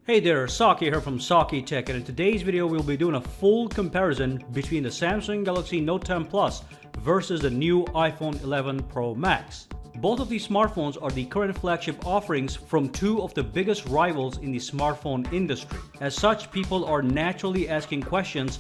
Hey there, Saki here from Saki Tech, and in today's video we'll be doing a full comparison between the Samsung Galaxy Note 10 Plus versus the new iPhone 11 Pro Max. Both of these smartphones are the current flagship offerings from two of the biggest rivals in the smartphone industry. As such, people are naturally asking questions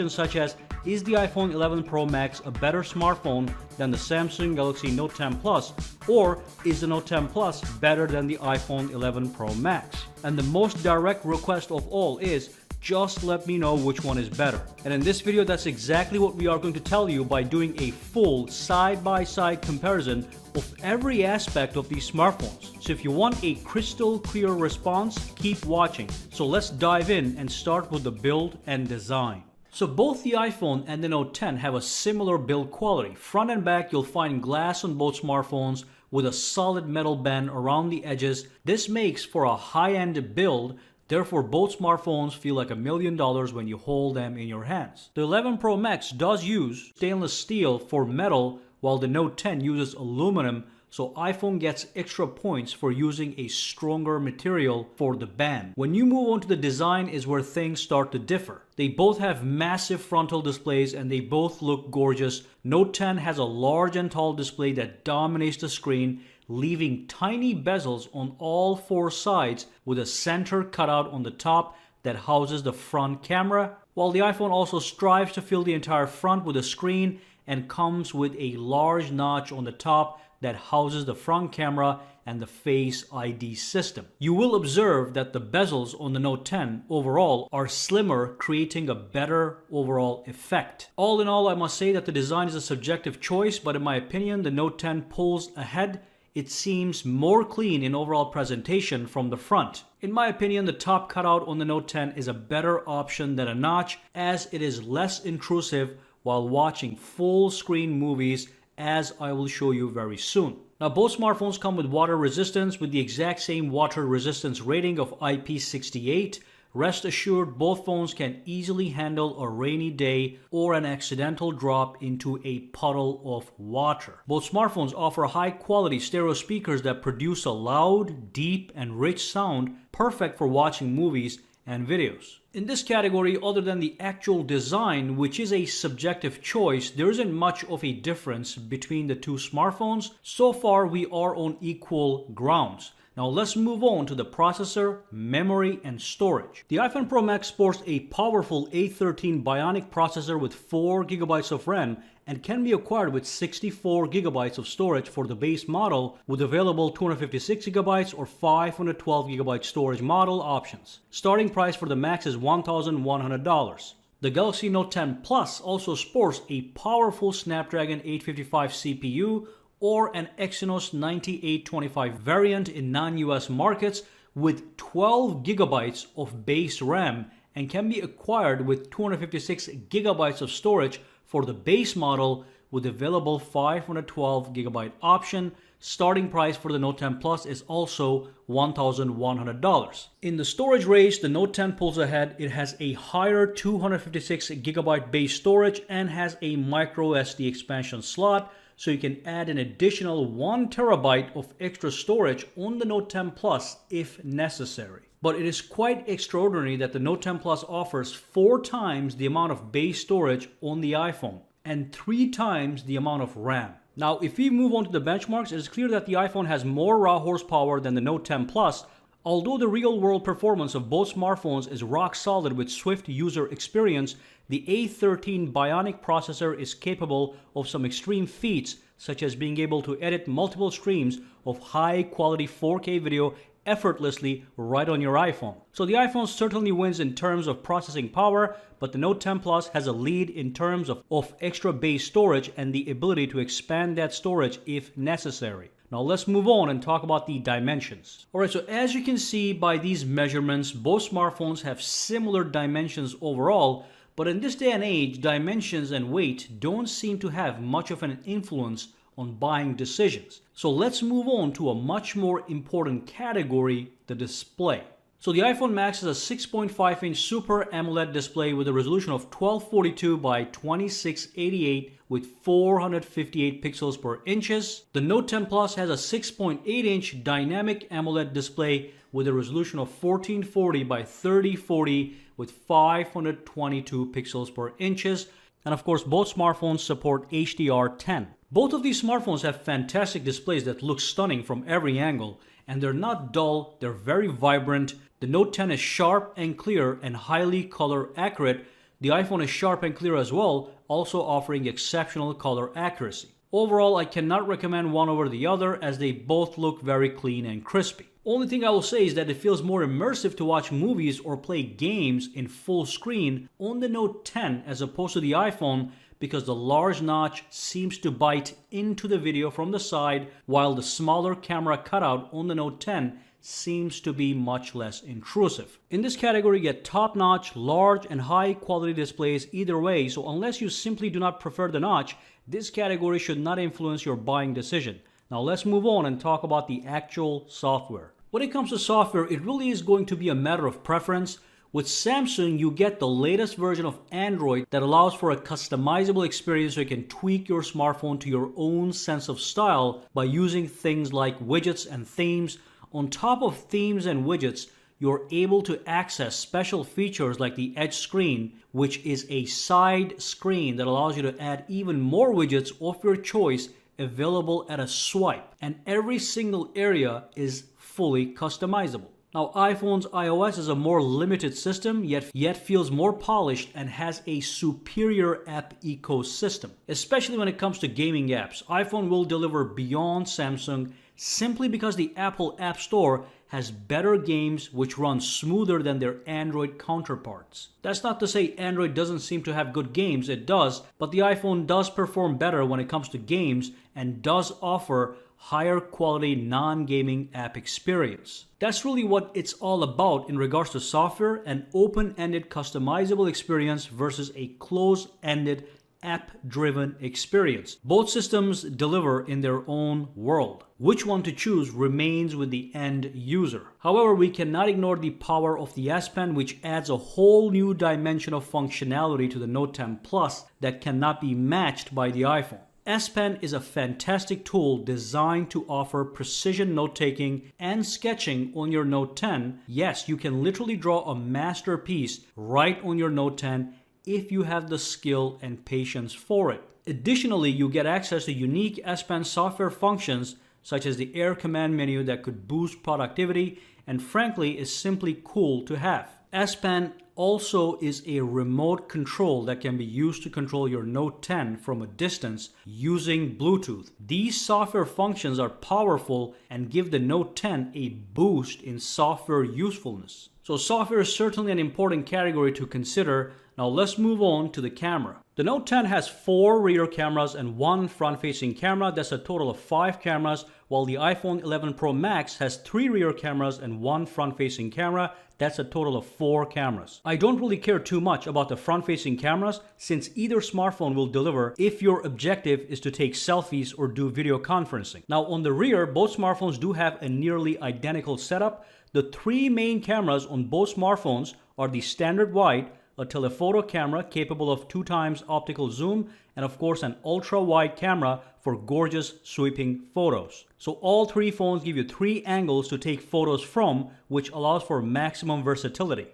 such as, is the iPhone 11 Pro Max a better smartphone than the Samsung Galaxy Note 10 Plus, or is the Note 10 Plus better than the iPhone 11 Pro Max? And the most direct request of all is, just let me know which one is better. And in this video, that's exactly what we are going to tell you by doing a full side-by-side comparison of every aspect of these smartphones. So if you want a crystal clear response, keep watching. So let's dive in and start with the build and design. So both the iPhone and the Note 10 have a similar build quality. Front and back, you'll find glass on both smartphones with a solid metal band around the edges. This makes for a high-end build. Therefore, both smartphones feel like $1 million when you hold them in your hands. The 11 Pro Max does use stainless steel for metal, while the Note 10 uses aluminum, so iPhone gets extra points for using a stronger material for the band. When you move on to the design is where things start to differ. They both have massive frontal displays and they both look gorgeous. Note 10 has a large and tall display that dominates the screen, leaving tiny bezels on all four sides with a center cutout on the top that houses the front camera, while the iPhone also strives to fill the entire front with a screen and comes with a large notch on the top that houses the front camera and the Face ID system. You will observe that the bezels on the Note 10 overall are slimmer, creating a better overall effect. All in all, I must say that the design is a subjective choice, but in my opinion, the Note 10 pulls ahead. It seems more clean in overall presentation from the front. In my opinion, the top cutout on the Note 10 is a better option than a notch, as it is less intrusive while watching full screen movies, as I will show you very soon. Now, both smartphones come with water resistance with the exact same water resistance rating of IP68. Rest assured, both phones can easily handle a rainy day or an accidental drop into a puddle of water. Both smartphones offer high-quality stereo speakers that produce a loud, deep, and rich sound, perfect for watching movies and videos. In this category, other than the actual design, which is a subjective choice, there isn't much of a difference between the two smartphones. So far, we are on equal grounds. Now let's move on to the processor, memory, and storage. The iPhone Pro Max sports a powerful A13 Bionic processor with 4 GB of RAM and can be acquired with 64 GB of storage for the base model, with available 256 GB or 512 GB storage model options. Starting price for the Max is $1,100. The Galaxy Note 10 Plus also sports a powerful Snapdragon 855 CPU or an Exynos 9825 variant in non-US markets with 12 GB of base RAM and can be acquired with 256 GB of storage for the base model with available 512 GB option. Starting price for the Note 10 Plus is also $1,100. In the storage race, the Note 10 pulls ahead. It has a higher 256 GB base storage and has a micro SD expansion slot, so you can add an additional 1 TB of extra storage on the Note 10 Plus if necessary. But it is quite extraordinary that the Note 10 Plus offers 4 times the amount of base storage on the iPhone and 3 times the amount of RAM. Now, if we move on to the benchmarks, it is clear that the iPhone has more raw horsepower than the Note 10 Plus. Although the real-world performance of both smartphones is rock solid with swift user experience, the A13 Bionic processor is capable of some extreme feats, such as being able to edit multiple streams of high-quality 4K video effortlessly right on your iPhone. So the iPhone certainly wins in terms of processing power, but the Note 10 Plus has a lead in terms of extra base storage and the ability to expand that storage if necessary. Now let's move on and talk about the dimensions. Alright, so as you can see by these measurements, both smartphones have similar dimensions overall, but in this day and age, dimensions and weight don't seem to have much of an influence on buying decisions. So let's move on to a much more important category, the display. So the iPhone Max is a 6.5-inch Super AMOLED display with a resolution of 1242 by 2688 with 458 pixels per inches. The Note 10 Plus has a 6.8-inch dynamic AMOLED display with a resolution of 1440 by 3040 with 522 pixels per inches. And of course, both smartphones support HDR10. Both of these smartphones have fantastic displays that look stunning from every angle, and they're not dull, they're very vibrant. The Note 10 is sharp and clear and highly color accurate. The iPhone is sharp and clear as well, also offering exceptional color accuracy. Overall, I cannot recommend one over the other as they both look very clean and crispy. Only thing I will say is that it feels more immersive to watch movies or play games in full screen on the Note 10 as opposed to the iPhone, because the large notch seems to bite into the video from the side, while the smaller camera cutout on the Note 10 seems to be much less intrusive. In this category, you get top-notch, large and high-quality displays either way, so unless you simply do not prefer the notch, this category should not influence your buying decision. Now let's move on and talk about the actual software. When it comes to software, it really is going to be a matter of preference. With Samsung, you get the latest version of Android that allows for a customizable experience so you can tweak your smartphone to your own sense of style by using things like widgets and themes. On top of themes and widgets, you're able to access special features like the Edge screen, which is a side screen that allows you to add even more widgets of your choice available at a swipe. And every single area is fully customizable. Now, iPhone's iOS is a more limited system, yet feels more polished and has a superior app ecosystem. Especially when it comes to gaming apps, iPhone will deliver beyond Samsung simply because the Apple App Store has better games which run smoother than their Android counterparts. That's not to say Android doesn't seem to have good games, it does, but the iPhone does perform better when it comes to games and does offer higher quality non-gaming app experience. That's really what it's all about in regards to software, an open-ended customizable experience versus a closed-ended app-driven experience. Both systems deliver in their own world. Which one to choose remains with the end user. However, we cannot ignore the power of the S Pen, which adds a whole new dimension of functionality to the Note 10 Plus that cannot be matched by the iPhone. S Pen is a fantastic tool designed to offer precision note-taking and sketching on your Note 10. Yes, you can literally draw a masterpiece right on your Note 10 if you have the skill and patience for it. Additionally, you get access to unique S Pen software functions such as the Air command menu that could boost productivity and frankly is simply cool to have. S Pen also is a remote control that can be used to control your Note 10 from a distance using Bluetooth. These software functions are powerful and give the Note 10 a boost in software usefulness. So software is certainly an important category to consider. Now let's move on to the camera. The Note 10 has 4 rear cameras and 1 front-facing camera. That's a total of 5 cameras, while the iPhone 11 Pro Max has 3 rear cameras and 1 front-facing camera. That's a total of 4 cameras. I don't really care too much about the front-facing cameras since either smartphone will deliver if your objective is to take selfies or do video conferencing. Now on the rear, both smartphones do have a nearly identical setup. The 3 main cameras on both smartphones are the standard wide, a telephoto camera capable of 2x optical zoom, and of course an ultra-wide camera for gorgeous sweeping photos. So all 3 phones give you 3 angles to take photos from, which allows for maximum versatility.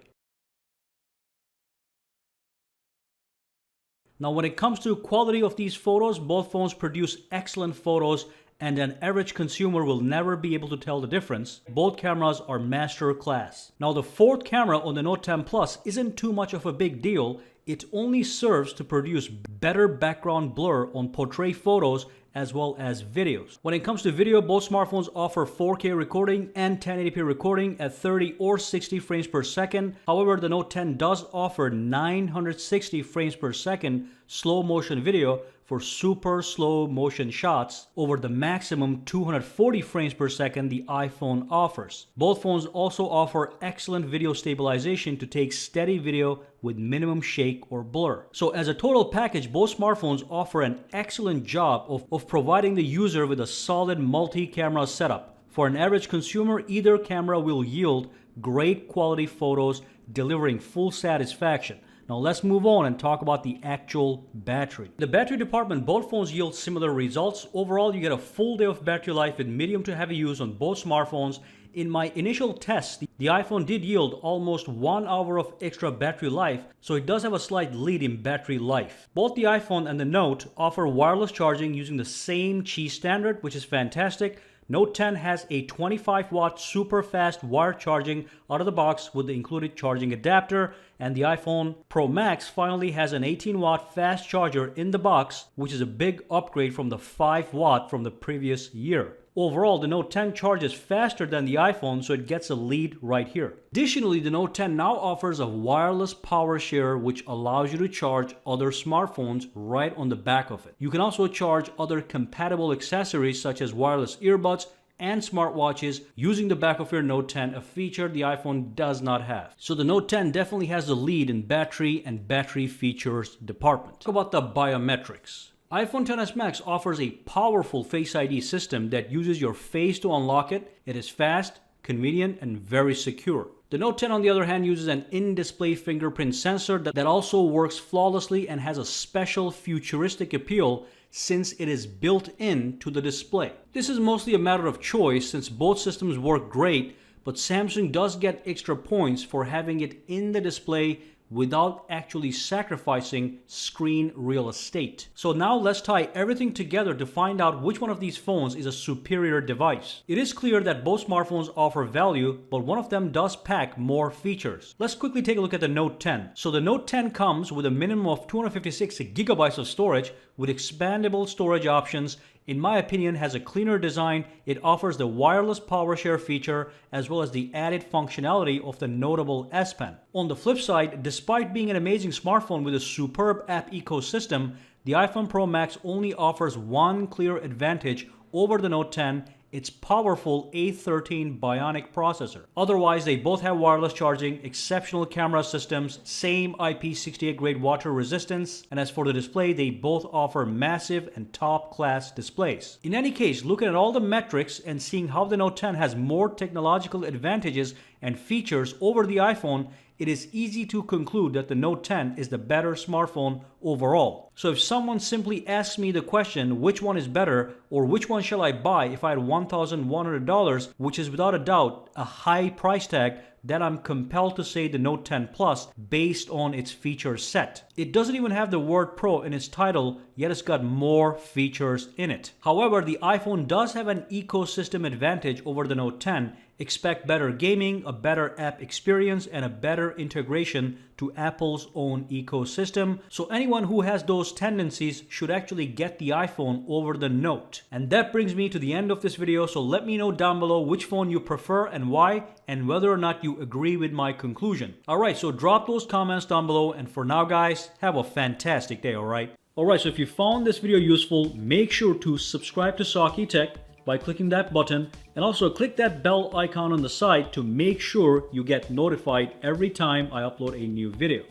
Now when it comes to quality of these photos, both phones produce excellent photos and an average consumer will never be able to tell the difference. Both cameras are master class. Now the 4th camera on the Note 10 Plus isn't too much of a big deal. It only serves to produce better background blur on portrait photos as well as videos. When it comes to video, both smartphones offer 4K recording and 1080p recording at 30 or 60 frames per second. However, the Note 10 does offer 960 frames per second slow motion video for super slow motion shots over the maximum 240 frames per second the iPhone offers. Both phones also offer excellent video stabilization to take steady video with minimum shake or blur. So as a total package, both smartphones offer an excellent job of providing the user with a solid multi-camera setup. For an average consumer, either camera will yield great quality photos, delivering full satisfaction. Now let's move on and talk about the actual battery. The battery department, both phones yield similar results. Overall, you get a full day of battery life with medium to heavy use on both smartphones. In my initial tests, the iPhone did yield almost 1 hour of extra battery life, so it does have a slight lead in battery life. Both the iPhone and the Note offer wireless charging using the same Qi standard, which is fantastic. Note 10 has a 25-watt super fast wired charging out of the box with the included charging adapter, and the iPhone Pro Max finally has an 18-watt fast charger in the box, which is a big upgrade from the 5-watt from the previous year. Overall, the Note 10 charges faster than the iPhone, so it gets a lead right here. Additionally, the Note 10 now offers a wireless power share which allows you to charge other smartphones right on the back of it. You can also charge other compatible accessories such as wireless earbuds and smartwatches using the back of your Note 10, a feature the iPhone does not have. So the Note 10 definitely has the lead in battery and battery features department. Talk about the biometrics. iPhone XS Max offers a powerful Face ID system that uses your face to unlock it. It is fast, convenient, and very secure. The Note 10 on the other hand uses an in-display fingerprint sensor that also works flawlessly and has a special futuristic appeal since it is built in to the display. This is mostly a matter of choice since both systems work great, but Samsung does get extra points for having it in the display without actually sacrificing screen real estate. So now let's tie everything together to find out which one of these phones is a superior device. It is clear that both smartphones offer value, but one of them does pack more features. Let's quickly take a look at the Note 10. So the Note 10 comes with a minimum of 256 gigabytes of storage with expandable storage options. In my opinion, has a cleaner design. It offers the wireless power share feature as well as the added functionality of the notable S Pen. On the flip side, despite being an amazing smartphone with a superb app ecosystem, the iPhone Pro Max only offers one clear advantage over the Note 10, its powerful A13 Bionic processor. Otherwise, they both have wireless charging, exceptional camera systems, same IP68 grade water resistance, and as for the display, they both offer massive and top-class displays. In any case, looking at all the metrics and seeing how the Note 10 has more technological advantages and features over the iPhone, it is easy to conclude that the Note 10 is the better smartphone overall. So if someone simply asks me the question, which one is better or which one shall I buy if I had $1,100, which is without a doubt a high price tag, then I'm compelled to say the Note 10 Plus based on its feature set. It doesn't even have the word Pro in its title, yet it's got more features in it. However, the iPhone does have an ecosystem advantage over the Note 10. Expect better gaming, a better app experience, and a better integration to Apple's own ecosystem. So anyone who has those tendencies should actually get the iPhone over the Note. And that brings me to the end of this video, so let me know down below which phone you prefer and why, and whether or not you agree with my conclusion. Alright, so drop those comments down below, and for now guys, have a fantastic day, alright? Alright, so if you found this video useful, make sure to subscribe to Saki Tech by clicking that button, and also click that bell icon on the side to make sure you get notified every time I upload a new video.